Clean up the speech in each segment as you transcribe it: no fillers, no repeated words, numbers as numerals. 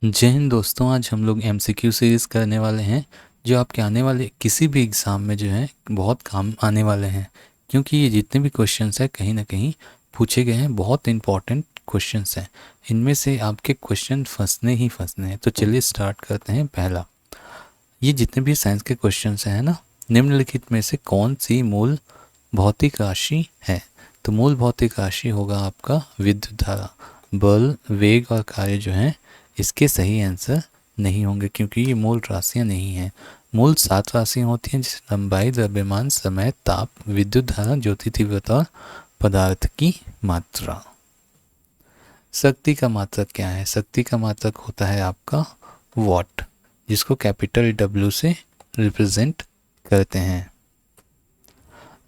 जय हिंद दोस्तों। आज हम लोग एमसीक्यू सीरीज़ करने वाले हैं जो आपके आने वाले किसी भी एग्ज़ाम में जो है बहुत काम आने वाले हैं, क्योंकि ये जितने भी क्वेश्चंस हैं कहीं ना कहीं पूछे गए हैं, बहुत इंपॉर्टेंट क्वेश्चंस हैं। इनमें से आपके क्वेश्चन फंसने ही फंसने हैं। तो चलिए स्टार्ट करते हैं। पहला, ये जितने भी साइंस के क्वेश्चंस हैं ना, निम्नलिखित में से कौन सी मूल भौतिक राशि है? तो मूल भौतिक राशि होगा आपका विद्युत धारा। बल, वेग और कार्य जो हैं इसके सही आंसर नहीं होंगे, क्योंकि ये मूल राशियाँ नहीं हैं। मूल 7 राशियाँ होती हैं, जैसे लंबाई, द्रव्यमान, समय, ताप, विद्युत धारा, ज्योति तीव्रता और पदार्थ की मात्रा। शक्ति का मात्रक क्या है? शक्ति का मात्रक होता है आपका वॉट, जिसको कैपिटल डब्ल्यू से रिप्रेजेंट करते हैं।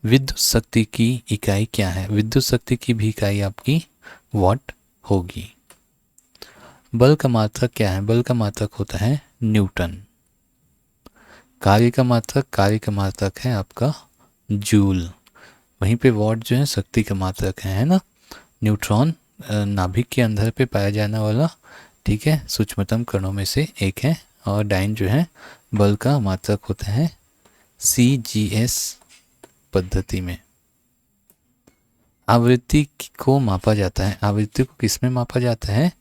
विद्युत शक्ति की इकाई क्या है? विद्युत शक्ति की भी इकाई आपकी वॉट होगी। बल का मात्रक क्या है? बल का मात्रक होता है न्यूटन। कार्य का मात्रक है आपका जूल। वहीं पे वॉट जो है शक्ति का मात्रक है ना। न्यूट्रॉन नाभिक के अंदर पे पाया जाने वाला, ठीक है, सूक्ष्मतम कणों में से एक है। और डाइन जो है बल का मात्रक होता है CGS पद्धति में। आवृत्ति को मापा जाता है। आवृत्ति को किस में मापा जाता है?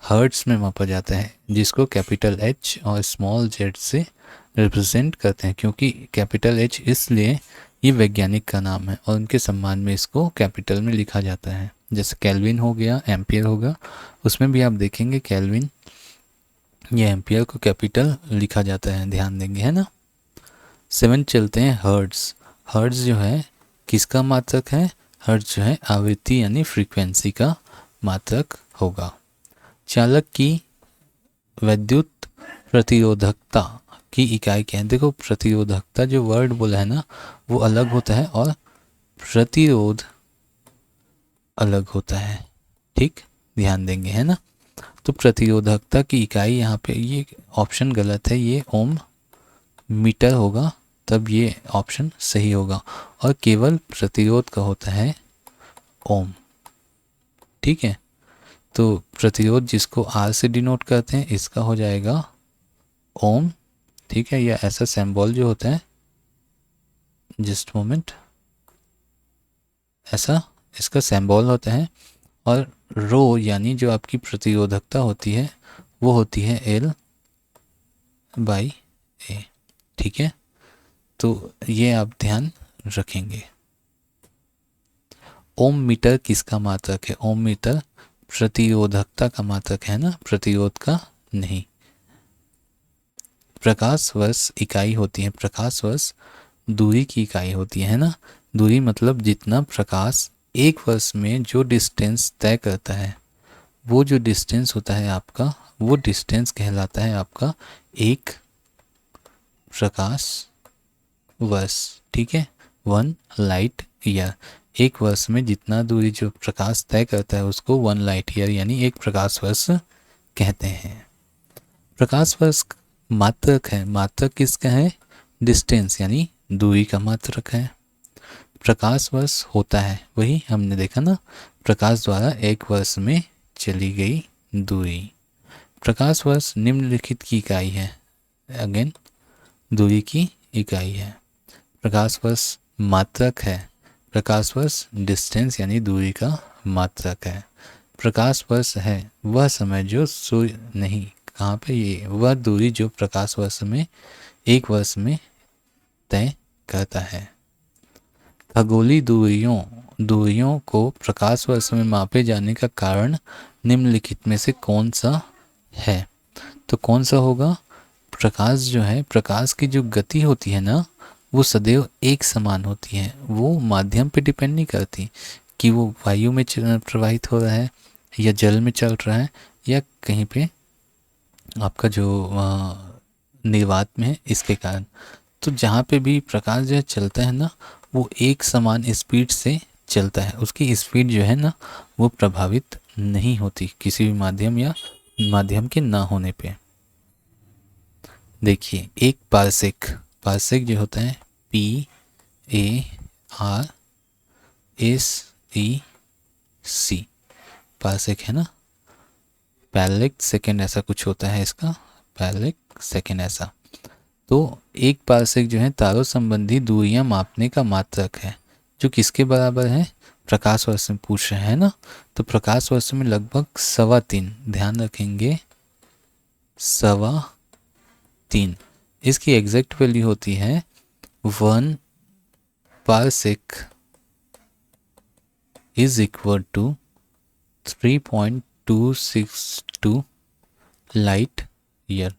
हर्ट्स में मापा जाता है, जिसको कैपिटल H और स्मॉल z से रिप्रेजेंट करते हैं, क्योंकि कैपिटल H इसलिए ये वैज्ञानिक का नाम है और उनके सम्मान में इसको कैपिटल में लिखा जाता है। जैसे केल्विन हो गया, एम्पियर होगा, उसमें भी आप देखेंगे केल्विन या एम्पियर को कैपिटल लिखा जाता है, ध्यान देंगे, है ना। 7 चलते हैं हर्ट्स। हर्ट्स जो है किसका मात्रक है? हर्ट्ज जो है आवृत्ति यानी फ्रीक्वेंसी का मात्रक होगा। चालक की विद्युत प्रतिरोधकता की इकाई क्या है? देखो, प्रतिरोधकता जो वर्ड बोला है ना, वो अलग होता है और प्रतिरोध अलग होता है, ठीक, ध्यान देंगे, है ना। तो प्रतिरोधकता की इकाई यहाँ पे ये ऑप्शन गलत है, ये ओम मीटर होगा, तब ये ऑप्शन सही होगा। और केवल प्रतिरोध का होता है ओम, ठीक है। तो प्रतिरोध जिसको आर से डिनोट करते हैं, इसका हो जाएगा ओम, ठीक है। या ऐसा सिंबल जो होता है, जस्ट मोमेंट, ऐसा इसका सिंबल होता है। और रो यानी जो आपकी प्रतिरोधकता होती है वो होती है L/A, ठीक है। तो ये आप ध्यान रखेंगे। ओम मीटर किसका मात्रक है? ओम मीटर प्रतिरोधकता का मात्रक है ना, प्रतिरोध का नहीं। प्रकाश वर्ष इकाई होती है। प्रकाश वर्ष दूरी की इकाई होती है ना। दूरी मतलब जितना प्रकाश एक वर्ष में जो डिस्टेंस तय करता है, वो जो डिस्टेंस होता है आपका, वो डिस्टेंस कहलाता है आपका एक प्रकाश वर्ष, ठीक है। 1 लाइट ईयर। एक वर्ष में जितना दूरी जो प्रकाश तय करता है उसको 1 लाइट ईयर यानी एक प्रकाश वर्ष कहते हैं। प्रकाश वर्ष मात्रक है। मात्रक किसका है? डिस्टेंस यानी दूरी का मात्रक है। प्रकाश वर्ष होता है, वही हमने देखा ना, प्रकाश द्वारा एक वर्ष में चली गई दूरी। प्रकाश वर्ष निम्नलिखित की इकाई है। अगेन दूरी की इकाई है। प्रकाश वर्ष मात्रक है। प्रकाश वर्ष डिस्टेंस यानी दूरी का मात्रक है। प्रकाश वर्ष है वह समय जो सूर्य नहीं, कहाँ पे, ये वह दूरी जो प्रकाश वर्ष में एक वर्ष में तय करता है। खगोलीय दूरियों को प्रकाश वर्ष में मापे जाने का कारण निम्नलिखित में से कौन सा है? तो कौन सा होगा? प्रकाश जो है, प्रकाश की जो गति होती है ना, वो सदैव एक समान होती है। वो माध्यम पे डिपेंड नहीं करती कि वो वायु में प्रवाहित हो रहा है या जल में चल रहा है या कहीं पे आपका जो निर्वात में है, इसके कारण। तो जहाँ पे भी प्रकाश जो है चलता है ना, वो एक समान स्पीड से चलता है। उसकी स्पीड जो है ना, वो प्रभावित नहीं होती किसी भी माध्यम या माध्यम के ना होने पे। देखिए, एक पारसेक, पारसेक जो होता है PARSEC, पारसेक है ना। पैरेलल सेकेंड ऐसा कुछ होता है इसका, पैरेलल सेकेंड ऐसा। तो एक पारसेक जो है तारों संबंधी दूरियां मापने का मात्रक है, जो किसके बराबर है, प्रकाश वर्ष में पूछ रहे हैं ना। तो प्रकाश वर्ष में लगभग 3.25, ध्यान रखेंगे 3.25। इसकी एग्जैक्ट वैल्यू होती है 1 parsec is equal to 3.262 light year.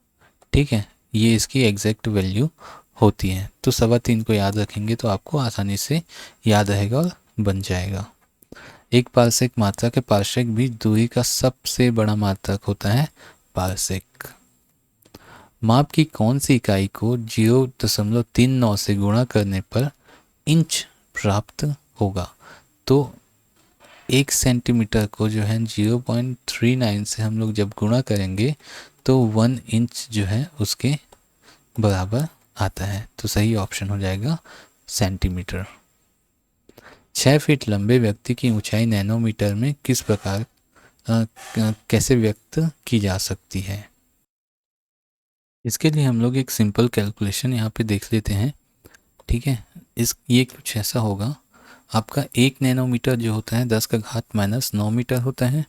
ठीक है, ये इसकी एग्जैक्ट वैल्यू होती है। तो 3.25 को याद रखेंगे तो आपको आसानी से याद रहेगा और बन जाएगा। एक पारसेक मात्रक है, पारसेक भी दूरी का सबसे बड़ा मात्रक होता है पारसेक। माप की कौन सी इकाई को 0.39 से गुणा करने पर इंच प्राप्त होगा। तो 1 सेंटीमीटर को जो है 0.39 से हम लोग जब गुणा करेंगे तो 1 इंच जो है उसके बराबर आता है। तो सही ऑप्शन हो जाएगा सेंटीमीटर। 6 फीट लंबे व्यक्ति की ऊंचाई नैनोमीटर में किस प्रकार कैसे व्यक्त की जा सकती है। इसके लिए हम लोग एक सिंपल कैलकुलेशन यहाँ पे देख लेते हैं। ठीक है, ये कुछ ऐसा होगा, आपका 1 नैनोमीटर जो होता है 10⁻⁻9 मीटर होता है,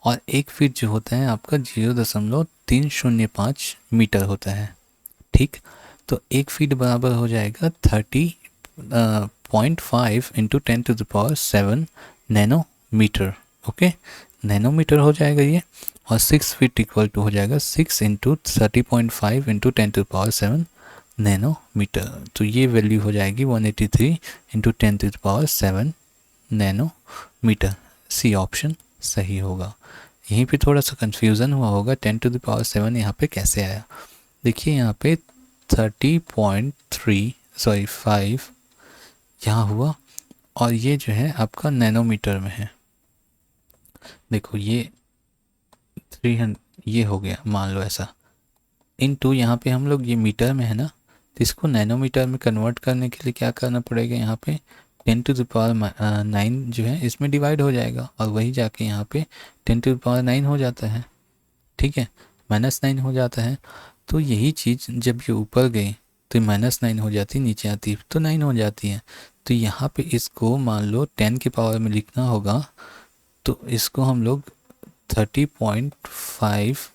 और 1 फीट जो होता है आपका 0.305 मीटर होता है। ठीक, तो 1 फीट बराबर हो जाएगा 30.5 इंटू 10⁻7 नैनोमीटर। ओके, नैनोमीटर हो जाएगा ये। और 6 फीट इक्वल टू हो जाएगा 6 इंटू 30.5 इंटू 10⁻7 नैनोमीटर। तो ये वैल्यू हो जाएगी 183 इंटू 10⁻7 नैनोमीटर। सी ऑप्शन सही होगा। यहीं पे थोड़ा सा कन्फ्यूज़न हुआ होगा, 10⁻7 यहाँ पे कैसे आया। देखिए यहाँ पे 30.5 यहाँ हुआ, और ये जो है आपका नैनोमीटर में है। देखो ये 300 ये हो गया, मान लो ऐसा, इनटू यहाँ पे हम लोग ये मीटर में है ना, तो इसको नैनोमीटर में कन्वर्ट करने के लिए क्या करना पड़ेगा, यहाँ पे 10⁻9 जो है इसमें डिवाइड हो जाएगा, और वही जाके यहाँ पे 10⁻9 हो जाता है। ठीक है, -9 हो जाता है। तो यही चीज़ जब ये ऊपर गई तो -9 हो जाती, नीचे आती तो 9 हो जाती है। तो यहाँ पे इसको मान लो 10 के पावर में लिखना होगा, तो इसको हम लोग 30.5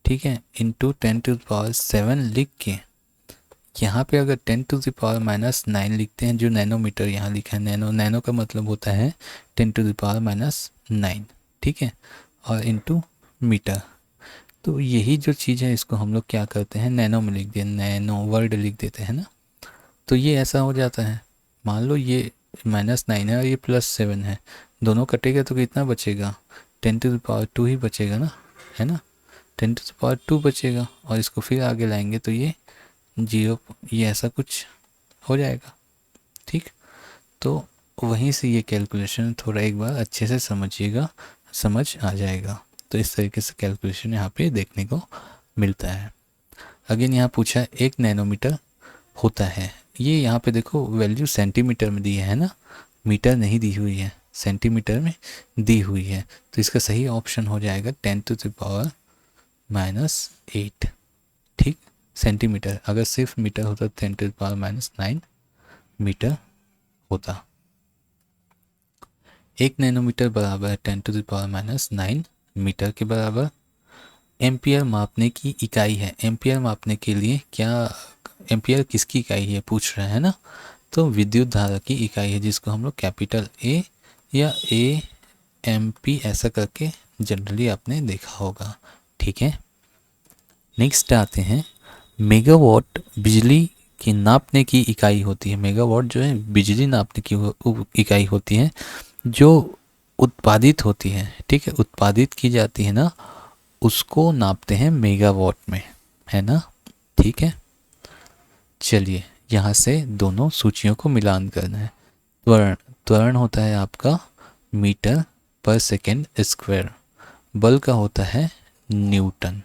ठीक है इंटू 10⁻7 लिख के, यहाँ पे अगर 10⁻−9 लिखते हैं, जो नैनोमीटर यहाँ लिखा है, नैनो का मतलब होता है 10⁻9। ठीक है, और इंटू मीटर। तो यही जो चीज़ है इसको हम लोग क्या करते हैं, नैनो में लिख दें, नैनो वर्ड लिख देते हैं ना। तो ये ऐसा हो जाता है, मान लो ये -9 है और ये +7 है, दोनों कटेगा तो कितना बचेगा, 10⁻2 ही बचेगा ना, है ना, 10⁻2 बचेगा। और इसको फिर आगे लाएंगे तो ये 0, ये ऐसा कुछ हो जाएगा। ठीक, तो वहीं से ये कैलकुलेशन थोड़ा एक बार अच्छे से समझिएगा, समझ आ जाएगा। तो इस तरीके से कैलकुलेशन यहाँ पे देखने को मिलता है। अगेन यहाँ पूछा 1 नैनोमीटर होता है, ये यहाँ पे देखो वैल्यू सेंटीमीटर में दी है ना, मीटर नहीं दी हुई है, सेंटीमीटर में दी हुई है। तो इसका सही ऑप्शन हो जाएगा 10⁻⁻8। ठीक, सेंटीमीटर, अगर सिर्फ मीटर होता तो 10⁻⁻9 मीटर होता। 1 नैनोमीटर बराबर है 10⁻⁻9 मीटर के बराबर। एम्पियर मापने की इकाई है, एम्पियर मापने के लिए क्या, एम्पियर किसकी इकाई है पूछ रहे हैं ना, तो विद्युत धारा की इकाई है, जिसको हम लोग कैपिटल ए या AMP ऐसा करके जनरली आपने देखा होगा। ठीक है, नेक्स्ट आते हैं, मेगावाट बिजली की नापने की इकाई होती है। मेगावाट जो है बिजली नापने की इकाई होती है, जो उत्पादित होती है। ठीक है, उत्पादित की जाती है ना, उसको नापते हैं मेगावाट में, है ना। ठीक है, चलिए यहाँ से दोनों सूचियों को मिलान करना है। त्वरण, त्वरण होता है आपका मीटर पर सेकेंड स्क्वायर, बल का होता है न्यूटन।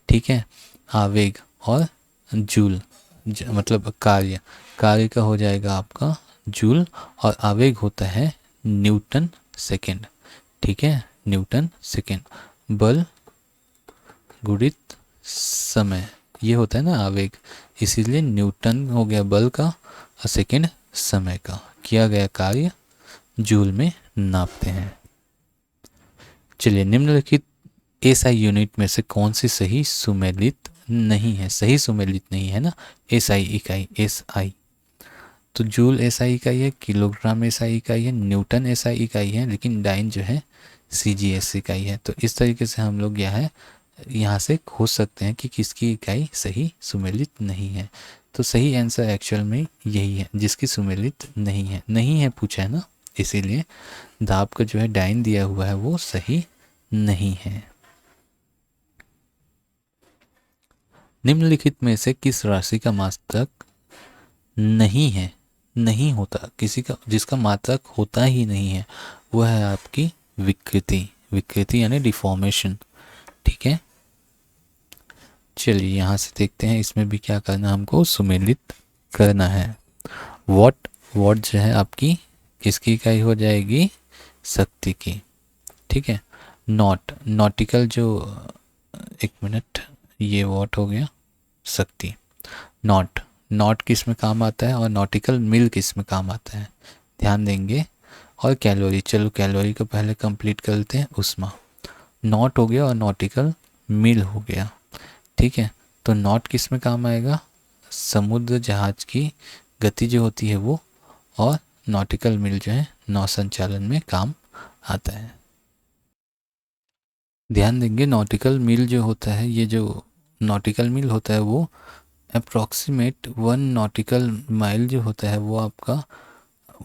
ठीक है, आवेग और जूल मतलब कार्य, कार्य का हो जाएगा आपका जूल, और आवेग होता है न्यूटन सेकेंड। ठीक है, न्यूटन सेकेंड। बल गुणित समय, ये होता है ना आवेग, इसीलिए न्यूटन हो गया बल का और सेकंड समय का, किया गया कार्य जूल में नापते हैं। चलिए, निम्नलिखित एसआई यूनिट में से कौन सी सही सुमेलित नहीं है? सही सुमेलित नहीं है ना, एसआई इकाई, एसआई तो जूल एसआई इकाई है, किलोग्राम एसआई इकाई है, न्यूटन एसआई इकाई है, लेकिन डाइन जो है सीजीएस इकाई है। तो इस तरीके से हम लोग यहाँ से खोज सकते हैं कि किसकी इकाई सही सुमेलित नहीं है। तो सही आंसर एक्चुअल में यही है, जिसकी सुमेलित नहीं है। नहीं है पूछा है ना, इसीलिए दाब का जो है डाइन दिया हुआ है वो सही नहीं है। निम्नलिखित में से किस राशि का मात्रक नहीं है, नहीं होता, किसी का जिसका मात्रक होता ही नहीं है, वह है आपकी विकृति। विकृति यानी डिफॉर्मेशन। ठीक है, चलिए यहाँ से देखते हैं इसमें भी क्या करना है, हमको सुमेलित करना है। वॉट, वॉट जो है आपकी किसकी इकाई हो जाएगी? शक्ति की। ठीक है, नॉट, नॉटिकल जो, एक मिनट, ये वॉट हो गया, शक्ति। नॉट, नॉट किस में काम आता है और नॉटिकल मिल किस में काम आता है, ध्यान देंगे। और कैलोरी, चलो कैलोरी को पहले कंप्लीट कर लेते हैं। उष्मा, नॉट हो गया और नॉटिकल मिल हो गया। ठीक है, तो नॉट किस में काम आएगा? समुद्र जहाज की गति जो होती है वो, और नॉटिकल मिल जो है नौ संचालन में काम आता है। ध्यान देंगे, नॉटिकल मिल जो होता है, ये जो नॉटिकल मिल होता है वो अप्रॉक्सीमेट 1 नॉटिकल माइल जो होता है वो आपका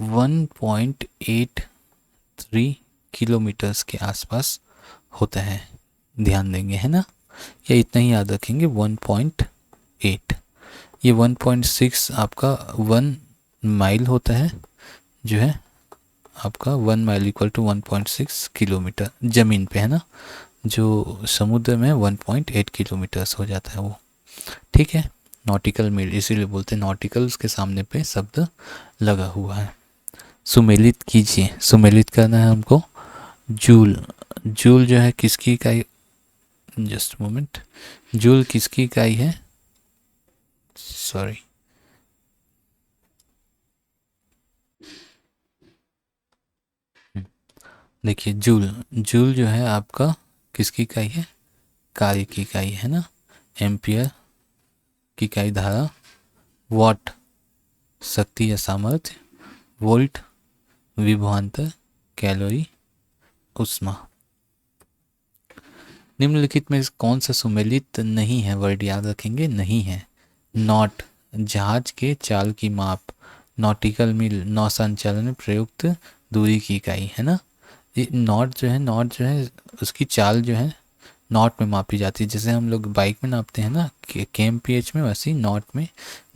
1.83 किलोमीटर्स के आसपास होता है। ध्यान देंगे, है ना, या इतना ही याद रखेंगे 1.8। ये 1.6 आपका 1 माइल होता है, जो है आपका 1 माइल इक्वल टू 1.6 किलोमीटर ज़मीन पे, है ना, जो समुद्र में 1.8 किलोमीटर्स हो जाता है वो। ठीक है, नॉटिकल मील इसीलिए बोलते हैं, नॉटिकल उसके सामने पे शब्द लगा हुआ है। सुमेलित कीजिए, सुमेलित करना है हमको। जूल, जूल जो है किसकी इकाई? जस्ट मोमेंट, जूल किसकी इकाई है? सॉरी, देखिए जूल, जूल जो है आपका किसकी इकाई है? कार्य की इकाई है ना, एम्पियर की इकाई धारा, वॉट शक्ति या सामर्थ्य, वोल्ट विभवांतर, कैलोरी उष्मा। निम्नलिखित में कौन सा सुमेलित नहीं है? वर्ड याद रखेंगे, नहीं है। नॉट, जहाज के चाल की माप, नॉटिकल मील नौ संचालन में प्रयुक्त दूरी की इकाई, है ना। ये नॉट जो है, नॉट जो है उसकी चाल जो है नॉट में मापी जाती है, जैसे हम लोग बाइक में नापते हैं ना kmph में, वैसे ही नॉट में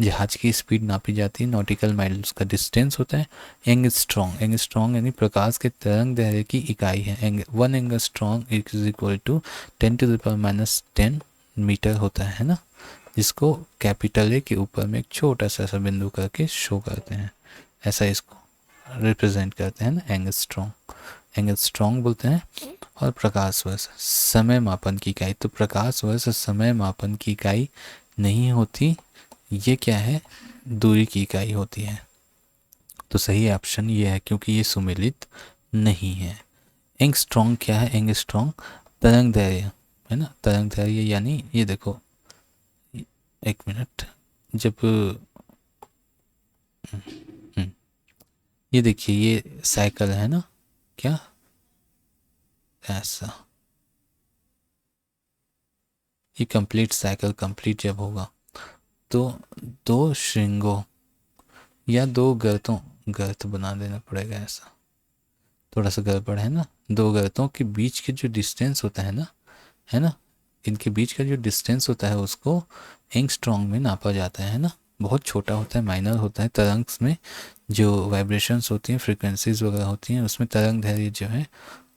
जहाज की स्पीड नापी जाती है। नॉटिकल माइल उसका डिस्टेंस होता है। एंगस्ट्रॉन्ग, एंगस्ट्रॉन्ग यानी प्रकाश के तरंग दैर्घ्य की इकाई है। 1 angstrom is equal to 10⁻⁻10 metre होता है ना, जिसको कैपिटल ए के ऊपर में एक छोटा सा बिंदु करके शो करते हैं, ऐसा इसको रिप्रेजेंट करते हैं ना, एंगस्ट्रॉन्ग, एंगस्ट्रॉन्ग बोलते हैं। और प्रकाश वर्ष समय मापन की इकाई, तो प्रकाश वर्ष समय मापन की इकाई नहीं होती, ये क्या है? दूरी की इकाई होती है। तो सही ऑप्शन ये है, क्योंकि ये सुमेलित नहीं है। एंगस्ट्रॉन्ग क्या है? एंगस्ट्रॉन्ग तरंग दैर्घ्य, है ना, तरंग दैर्घ्य यानी ये देखो, एक मिनट, जब ये देखिए ये साइकिल है ना, क्या ऐसा, ये कंप्लीट साइकिल कंप्लीट जब होगा तो 2 श्रृंगों या 2 गर्तों, गर्त बना देना पड़ेगा, ऐसा थोड़ा सा गड़बड़ है ना, 2 गर्तों के बीच के जो डिस्टेंस होता है ना, है ना, इनके बीच का जो डिस्टेंस होता है उसको एंगस्ट्रॉन्ग में नापा जाता है ना। बहुत छोटा होता है, माइनर होता है। तरंग में जो वाइब्रेशंस होती हैं, फ्रिक्वेंसीज वगैरह होती हैं, उसमें तरंग दैर्घ्य जो है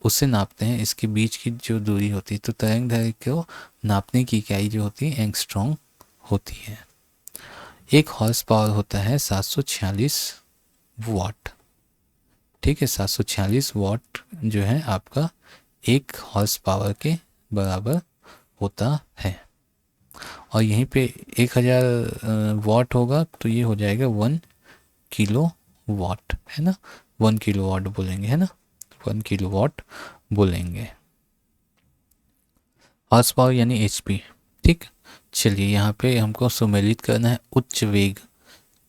उससे नापते हैं, इसके बीच की जो दूरी होती है। तो तरंग दैर्घ्य को नापने की इकाई जो होती है एंगस्ट्रॉन्ग होती है। एक हॉर्स पावर होता है 746 वाट। ठीक है, 746 वाट जो है आपका एक हॉर्स पावर के बराबर होता है। और यहीं पे 1000 वाट होगा तो ये हो जाएगा 1 किलो वाट, है ना। 1 किलो वाट बोलेंगे, है ना, 1 किलो वाट बोलेंगे। हॉर्स पावर यानी HP। ठीक, चलिए यहाँ पे हमको सम्मिलित करना है उच्च वेग।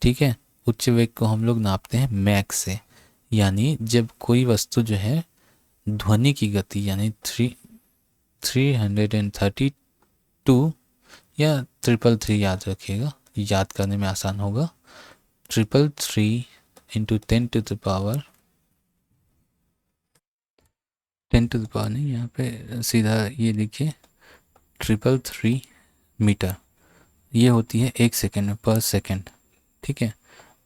ठीक है, उच्च वेग को हम लोग नापते हैं मैक से, यानी जब कोई वस्तु जो है ध्वनि की गति यानी 332 या 333, याद रखिएगा, याद करने में आसान होगा। 333 इंटू 10 to the power नहीं, यहाँ पे सीधा ये लिखिए 333 मीटर। ये होती है 1 सेकेंड में, पर सेकेंड। ठीक है,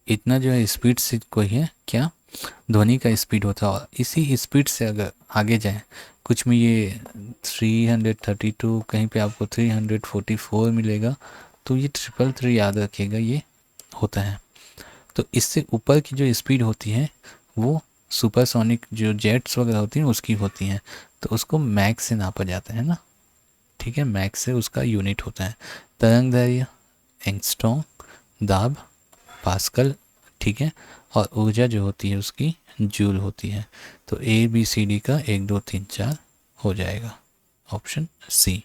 इतना जो है स्पीड से कोई है क्या, ध्वनि का स्पीड होता है। और इसी स्पीड से अगर आगे जाए, कुछ में ये 332, कहीं पे आपको 344 मिलेगा, तो ये 333 याद रखिएगा, ये होता है। तो इससे ऊपर की जो स्पीड होती है वो सुपरसोनिक जो जेट्स वगैरह होती हैं उसकी होती हैं, तो उसको मैक से नापा जाता है ना। ठीक है, मैक से उसका यूनिट होता है। तरंग दैर्घ्य एंगस्ट्रॉम, दाब पास्कल। ठीक है, और ऊर्जा जो होती है उसकी जूल होती है। तो ABCD का 1 2 3 4 हो जाएगा ऑप्शन सी।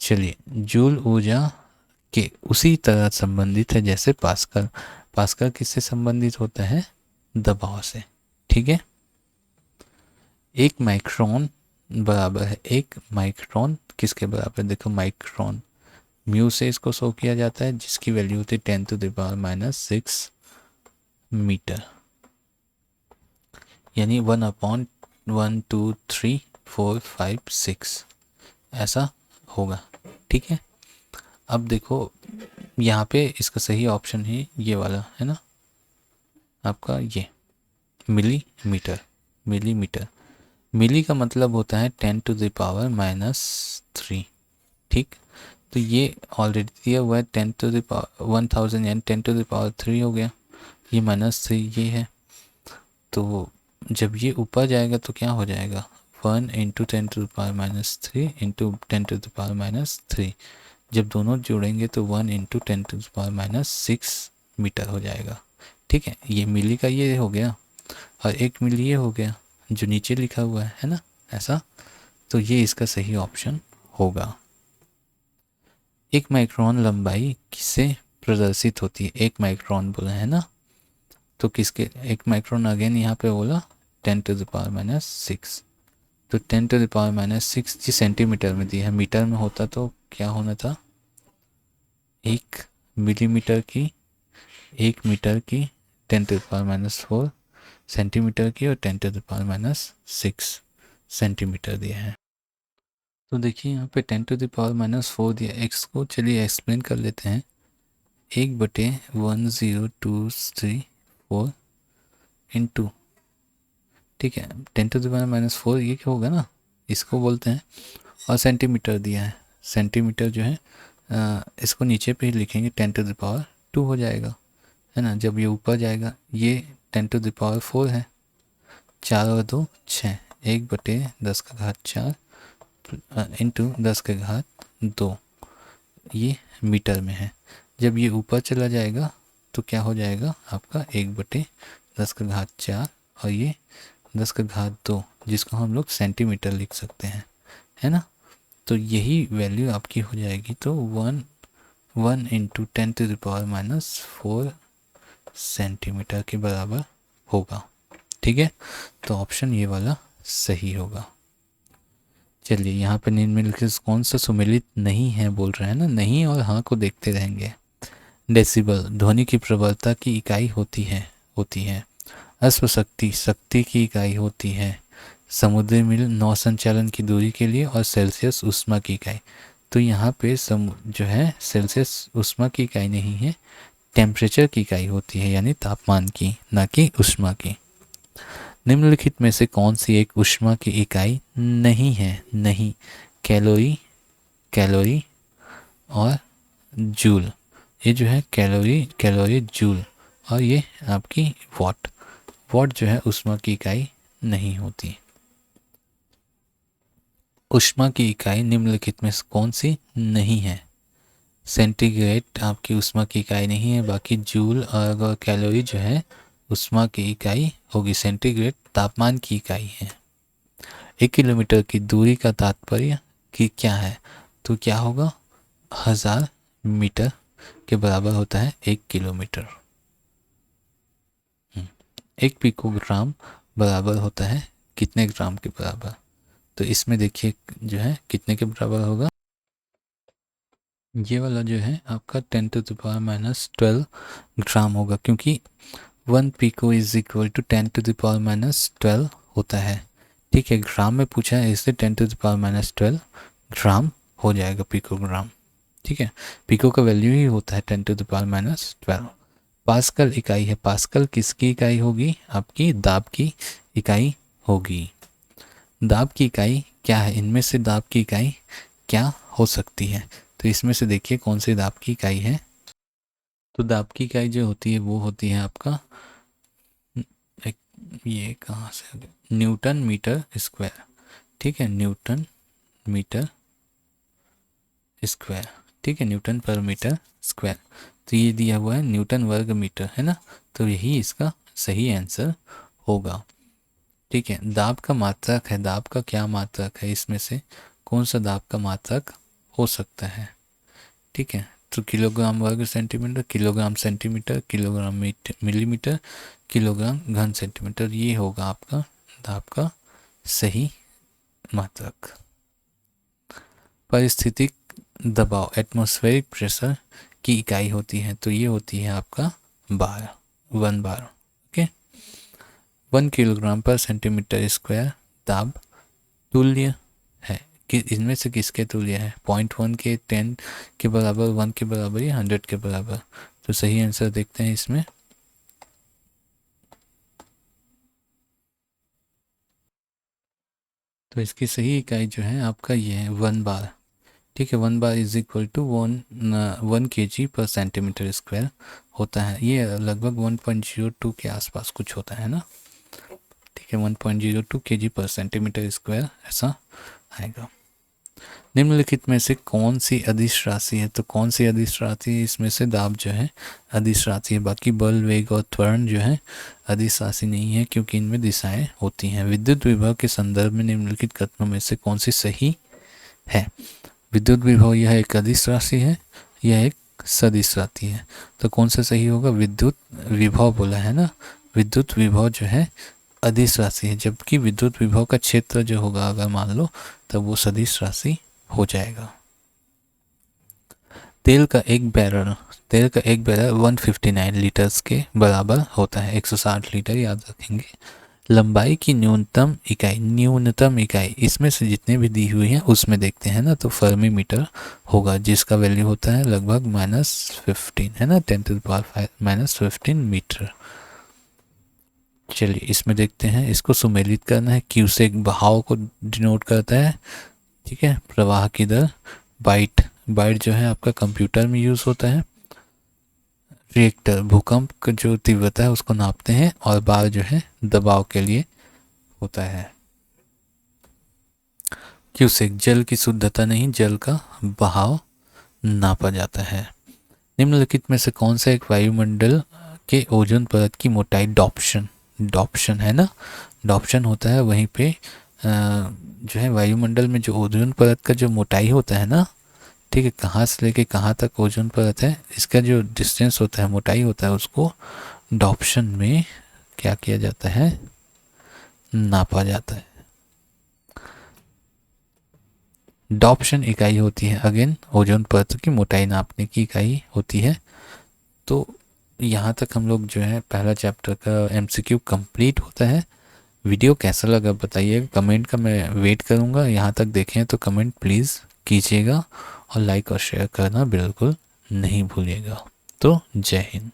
चलिए, जूल ऊर्जा के उसी तरह संबंधित है जैसे पास्कल। पास्कल किससे संबंधित होता है, दबाव से। ठीक है, 1 माइक्रोन बराबर है, 1 माइक्रोन किसके बराबर, देखो माइक्रोन म्यू से इसको शो किया जाता है, जिसकी वैल्यू होती है 10⁻⁻6 मीटर, यानी 1/1 2 3 4 5 6 ऐसा होगा। ठीक है, अब देखो यहाँ पे इसका सही ऑप्शन है ये वाला, है ना, आपका ये मिलीमीटर। मिलीमीटर, मिली का मतलब होता है 10⁻³ ठीक, तो ये ऑलरेडी दिया हुआ है 10⁻1000 यानी 10⁻³ हो गया, ये -3 ये है। तो जब ये ऊपर जाएगा तो क्या हो जाएगा, 1 इंटू 10⁻³ इंटू 10⁻3। जब दोनों जोड़ेंगे तो 1 इंटू 10⁻6 मीटर हो जाएगा। ठीक है, ये मिली का ये हो गया, और 1 मिली ये हो गया जो नीचे लिखा हुआ है ना, ऐसा। तो ये इसका सही ऑप्शन होगा। 1 माइक्रोन लंबाई किससे प्रदर्शित होती है, 1 माइक्रोन बोला है ना, तो किसके 1 माइक्रोन, अगेन यहाँ पे बोला 10⁻6। तो 10⁻6 जी सेंटीमीटर में दिया है, मीटर में होता तो क्या होना था, 1 मिलीमीटर की, 1 मीटर की, 10⁻⁴ सेंटीमीटर की, और 10⁻6 सेंटीमीटर दिया है। तो देखिए यहाँ पे 10⁻⁴ दिया, एक्स को चलिए एक्सप्लेन कर लेते हैं। 1/1024 इंटू, ठीक है, 10⁻⁴ ये क्या होगा ना, इसको बोलते हैं। और सेंटीमीटर दिया है, सेंटीमीटर जो है इसको नीचे पे ही लिखेंगे, 10⁻² हो जाएगा, है ना। जब ये ऊपर जाएगा, ये 10⁻⁴ है, 4 और 2 6, 1/10⁴ इंटू 10⁻², ये मीटर में है। जब ये ऊपर चला जाएगा तो क्या हो जाएगा आपका, 1/10⁻⁴, और ये 10⁻², जिसको हम लोग सेंटीमीटर लिख सकते हैं, है ना। तो यही वैल्यू आपकी हो जाएगी, तो 1 इंटू 10⁻⁴ सेंटीमीटर के बराबर होगा। ठीक है, तो ऑप्शन ये वाला सही होगा। चलिए, यहाँ पे निम्नलिखित कौन सा सुमेलित नहीं है बोल रहे हैं ना, नहीं और हाँ को देखते रहेंगे। डेसिबल ध्वनि की प्रबलता की इकाई होती है। अश्व शक्ति शक्ति की इकाई होती है। समुद्री मील नौ संचालन की दूरी के लिए, और सेल्सियस ऊष्मा की इकाई। तो यहाँ पे जो है सेल्सियस ऊष्मा की इकाई नहीं है, टेम्परेचर की इकाई होती है, यानी तापमान की, ना कि ऊष्मा की। निम्नलिखित में से कौन सी एक ऊष्मा की इकाई नहीं है, नहीं, कैलोरी और जूल। ये जो है कैलोरी जूल, और ये आपकी वाट जो है ऊष्मा की इकाई नहीं होती। ऊष्मा की इकाई निम्नलिखित में से कौन सी नहीं है? सेंटीग्रेड आपकी ऊष्मा की इकाई नहीं है, बाकी जूल और कैलोरी जो है ऊष्मा की इकाई होगी। सेंटीग्रेड तापमान की इकाई है। 1 किलोमीटर की दूरी का तात्पर्य कि क्या है? तो क्या होगा? 1000 मीटर के बराबर होता है 1 किलोमीटर। 1 पिकोग्राम बराबर होता है कितने ग्राम के बराबर? तो इसमें देखिए जो है कितने के बराबर होगा? ये वाला जो है आपका 10⁻⁻12 ग्राम होगा, क्योंकि 1 पिको इज इक्वल टू 10⁻⁻12 होता है। ठीक है, ग्राम में पूछा है इसलिए 10⁻12 ग्राम हो जाएगा पिकोग्राम। ठीक है, पिको का वैल्यू ही होता है 10⁻12। पास्कल इकाई है। पास्कल किसकी इकाई होगी? आपकी दाब की इकाई होगी। दाब की इकाई क्या है? इनमें से दाब की इकाई क्या हो सकती है? तो इसमें से देखिए कौन सी दाब की इकाई है। तो दाब की इकाई जो होती है वो होती है आपका ये कहाँ से आ गया? Newton metre square. ठीक है, न्यूटन मीटर स्क्वायर। ठीक है, न्यूटन पर मीटर स्क्वायर। तो ये दिया हुआ है न्यूटन वर्ग मीटर, है ना? तो यही इसका सही आंसर होगा। ठीक है, दाब का मात्रक है। दाब का क्या मात्रक है? इसमें से कौन सा दाब का मात्रक हो सकता है? ठीक है, तो किलोग्राम वर्ग centimetre, kilogram centimetre, kilogram millimetre, kilogram घन सेंटीमीटर, ये होगा आपका दाब का सही मात्रक। परिस्थितिक दबाव एटमॉस्फेरिक प्रेशर की इकाई होती है, तो ये होती है आपका बार, 1 बार। ओके, 1 किलोग्राम पर सेंटीमीटर स्क्वायर दाब तुल्य है कि इनमें से किसके तुल्य है? 0.1 के, 10 के बराबर, 1 के बराबर या 100 के बराबर? तो सही आंसर देखते हैं इसमें। तो इसकी सही इकाई जो है आपका ये है 1 बार। ठीक है, 1 bar is equal to 1 kg per centimetre square होता है। ये लगभग 1.02 के आसपास कुछ होता है ना। ठीक है, 1.02 kg पर सेंटीमीटर स्क्वायर ऐसा आएगा। निम्नलिखित में से कौन सी अदिश राशि है? तो कौन सी अदिश राशि है? इसमें से दाब जो है अदिश राशि है, बाकी बल, वेग और त्वरण जो है अदिश राशि नहीं है, क्योंकि इनमें दिशाएं होती हैं। विद्युत विभव के संदर्भ में निम्नलिखित कथनों में से कौन सी सही है? विद्युत विभव यह एक अदिश राशि है, यह एक सदिश राशि है। तो कौन सा सही होगा? विद्युत विभव बोला है ना, विद्युत विभव जो है अदिश राशि है, जबकि विद्युत विभव का क्षेत्र जो होगा अगर मान लो तब वो सदिश राशि हो जाएगा। तेल का एक बैरल 159 लीटर्स के बराबर होता है। 160 लीटर याद रखेंगे। लंबाई की न्यूनतम इकाई इसमें से जितने भी दी हुई हैं उसमें देखते हैं ना, तो फर्मी मीटर होगा, जिसका वैल्यू होता है लगभग -15, है ना, 10⁻⁻15 मीटर। चलिए इसमें देखते हैं, इसको सुमेलित करना है। क्यूसेक बहाव को डिनोट करता है। ठीक है, प्रवाह की दर। बाइट जो है आपका कंप्यूटर में यूज़ होता है। रिएक्टर भूकंप का जो तीव्रता है उसको नापते हैं, और बार जो है दबाव के लिए होता है। क्यूसेक जल की शुद्धता नहीं, जल का बहाव नापा जाता है। निम्नलिखित में से कौन सा एक वायुमंडल के ओजोन परत की मोटाई डॉप्शन है ना, डॉप्शन होता है वहीं पे जो है वायुमंडल में जो ओजोन परत का जो मोटाई होता है ना, ठीक है, कहाँ से लेके कहाँ तक ओजोन परत है, इसका जो डिस्टेंस होता है, मोटाई होता है, उसको डॉप्शन में क्या किया जाता है? नापा जाता है। डॉप्शन इकाई होती है अगेन ओजोन परत की मोटाई नापने की इकाई होती है। तो यहाँ तक हम लोग जो है पहला चैप्टर का MCQ कंप्लीट होता है। वीडियो कैसा लगा बताइएगा, कमेंट का मैं वेट करूँगा। यहाँ तक देखें तो कमेंट प्लीज़ कीजिएगा, और लाइक और शेयर करना बिल्कुल नहीं भूलिएगा। तो जय हिंद।